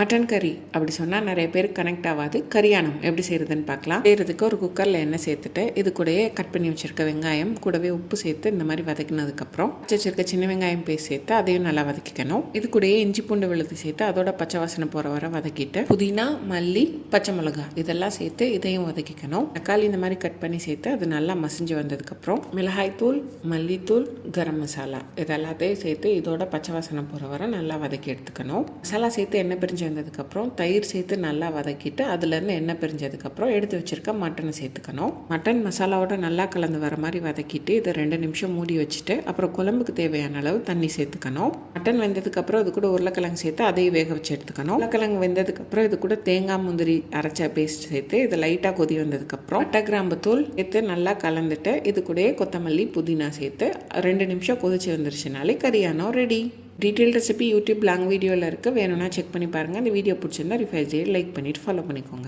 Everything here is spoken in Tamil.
மட்டன் கறி அப்படி சொன்னால் நிறைய பேருக்கு கனெக்ட் ஆகாது. கரியானம் எப்படி செய்கிறதுன்னு பார்க்கலாம். செய்கிறதுக்கு ஒரு குக்கரில் எண்ணெய் சேர்த்துட்டு இது கூடயே கட் பண்ணி வச்சுருக்க வெங்காயம் கூடவே உப்பு சேர்த்து இந்த மாதிரி வதக்கினதுக்கப்புறம் வச்சுருக்க சின்ன வெங்காயம் பேஸ்ட் சேர்த்து அதையும் நல்லா வதக்கிக்கணும். இது கூடயே இஞ்சி பூண்டு விழுது சேர்த்து அதோட பச்சை வாசனை போகிற வர வதக்கிட்டு புதினா, மல்லி, பச்சை மிளகாய் இதெல்லாம் சேர்த்து இதையும் வதக்கிக்கணும். தக்காளி இந்த மாதிரி கட் பண்ணி சேர்த்து அது நல்லா மசிஞ்சு வந்ததுக்கப்புறம் மிளகாய்த்தூள், மல்லித்தூள், கரம் மசாலா இதெல்லாத்தையும் சேர்த்து இதோட பச்சை வாசனை போகிற வர நல்லா வதக்கி எடுத்துக்கணும். மசாலா சேர்த்து எண்ணெய் பிரிஞ்சு வந்ததுக்கப்புறம் தயிர் சேர்த்து நல்லா வதக்கிட்டு அதுலேருந்து எண்ணெய் பிரிஞ்சதுக்கப்புறம் எடுத்து வச்சுருக்க மட்டனை சேர்த்துக்கணும். மட்டன் மசாலாவோட நல்லா கலந்து வர மாதிரி வதக்கிட்டு இதை 2 நிமிஷம் மூடி வச்சுட்டு அப்புறம் குழம்புக்கு தேவையான அளவு தண்ணி சேர்த்துக்கணும். மட்டன் வெந்ததுக்கப்புறம் இது கூட உருளைக்கிழங்கு சேர்த்து அதையும் வேக வச்சு எடுத்துக்கணும். உருளைக்கிழங்கு வெந்ததுக்கப்புறம் இது கூட தேங்காய், முந்திரி அரைச்ச பேஸ்ட் சேர்த்து இது லைட்டாக கொதி வந்ததுக்கப்புறம் பட்டை, கிராம்பு தூள் சேர்த்து நல்லா கலந்துட்டு இது கூடயே கொத்தமல்லி, புதினா சேர்த்து 2 நிமிஷம் கொதிச்சு வந்துருச்சுனாலே கரியானம் ready. Detail recipe YouTube long வீடியோவில் இருக்குது. வேணும்னா செக் பண்ணி பாருங்கள். இந்த வீடியோ பிடிச்சிருந்தா ரிஃபைஸ் லைக் பண்ணிவிட்டு ஃபாலோ பண்ணிக்கோங்க.